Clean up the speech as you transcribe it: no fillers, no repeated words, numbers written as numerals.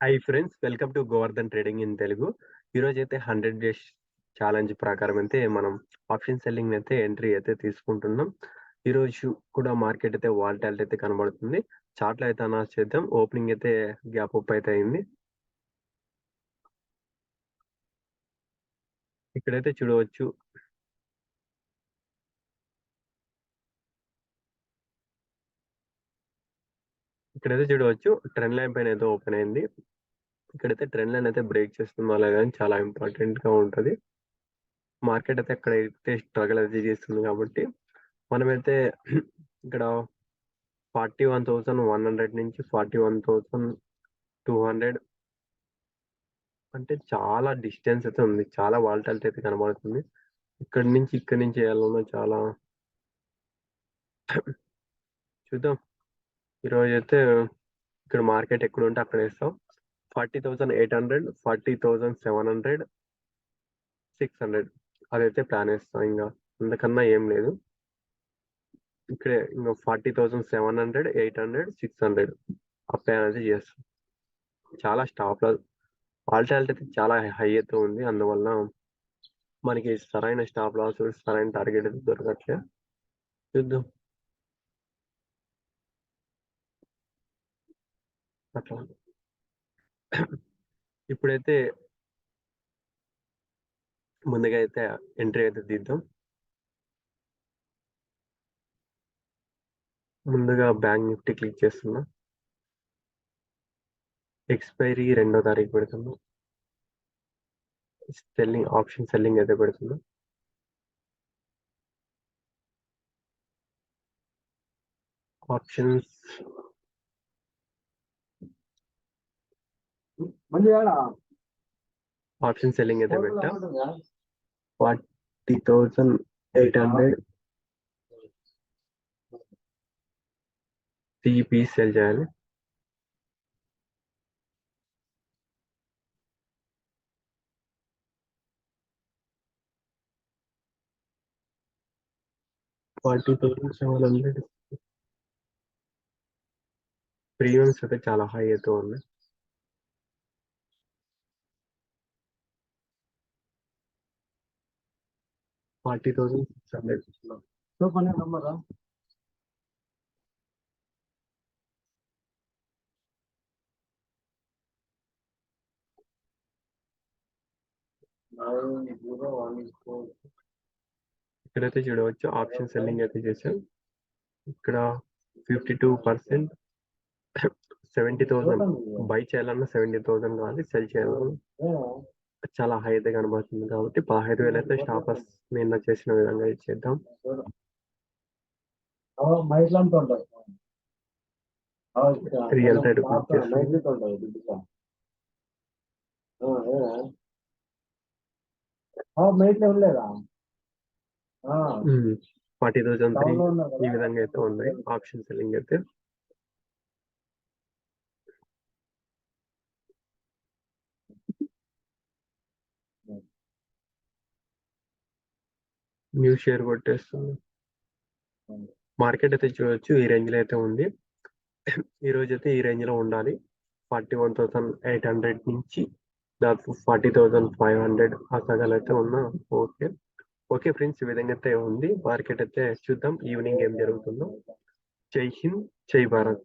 Hi friends, welcome to Govardhan trading in Telugu. ఈరోజు అయితే 100 days challenge ప్రకారం అయితే మనం ఆప్షన్ సెల్లింగ్ అయితే ఎంట్రీ అయితే తీసుకుంటున్నాం. ఈరోజు కూడా మార్కెట్ అయితే వాలటాలిటీ అయితే కనబడుతుంది. చార్ట్లో అయితే అనౌన్స్ చేద్దాం. ఓపెనింగ్ అయితే గ్యాప్ అప్ అయితే అయింది. ఇక్కడైతే చూడవచ్చు, ట్రెండ్ లైన్ పైన అయితే ఓపెన్ అయింది. ఇక్కడైతే ట్రెండ్ లైన్ అయితే బ్రేక్ చేస్తుంది, అలాగే చాలా ఇంపార్టెంట్ గా ఉంటుంది. మార్కెట్ అయితే అక్కడైతే స్ట్రగుల్ అయితే చేస్తుంది కాబట్టి మనమైతే ఇక్కడ 41,100 నుంచి 41,200 అంటే చాలా డిస్టెన్స్ అయితే ఉంది. చాలా వాలటాలిటీ అయితే కనబడుతుంది. ఇక్కడి నుంచి వెళ్ళాలన్నా చాలా చూద్దాం. ఈరోజు అయితే ఇక్కడ మార్కెట్ ఎక్కడ ఉంటే అక్కడ వేస్తాం. 40,800, 40,700, 600 అదైతే ప్లాన్ వేస్తాం. ఇంకా అందుకన్నా ఏం లేదు. ఇక్కడే ఇంకా 40,700, 800, 600 ఆ ప్లాన్ అయితే చేస్తాం. చాలా స్టాప్ లాస్ వాలటాలిటీ అయితే చాలా హై అయితే ఉంది. అందువల్ల మనకి సరైన స్టాప్ లాస్, సరైన టార్గెట్ అయితే దొరకట్లే. చూద్దాం అట్లా. ఇప్పుడైతే ముందుగా అయితే ఎంట్రీ అయితే తీద్దాం. ముందుగా బ్యాంక్ నిఫ్టీ క్లిక్ చేస్తున్నా. ఎక్స్పైరీ 2వ తారీఖు పెడుతున్నా. ఆప్షన్ సెల్లింగ్ అయితే పెడుతున్నా. ఆప్షన్స్ ఆప్షన్ సెల్లింగ్ అయితే పెట్టా. 40,800 టీపీ సెల్ చేయాలి. $40,700 ప్రీమియమ్స్ అయితే చాలా హై అయితే ఉన్నాయి. $40,600 ఇక్కడైతే చూడవచ్చు, ఆప్షన్ సెల్లింగ్ అయితే చేశాం. ఇక్కడ 52%, 70,000 బై చేయాలన్నా 70,000 కావాలి, సెల్ చేయాలన్నా చాలా హై అయితే కనబడుతుంది. కాబట్టి 15,000 అయితే స్టాప్ లాస్ నిన్న చేసిన విధంగా ఇచ్చేద్దాం. రియల్ టైడ్ క్లిక్ చేస్తాం. 40,003 ఈ విధంగా అయితే ఉన్నాయి ఆప్షన్ సెల్లింగ్ అయితే. న్యూ షేర్ కొట్టేస్తుంది. మార్కెట్ అయితే చూడవచ్చు, ఈ రేంజ్ లో అయితే ఉంది. ఈ రోజు అయితే ఈ రేంజ్ లో ఉండాలి. 41,800 నుంచి దాదాపు 40,500 ఆ సగాలు అయితే ఉన్నా ఓకే. ఓకే ఫ్రెండ్స్, ఈ విధంగా అయితే ఉంది మార్కెట్ అయితే. చూద్దాం ఈవినింగ్ ఏం జరుగుతుందో. జై హింద్, జై భారత్.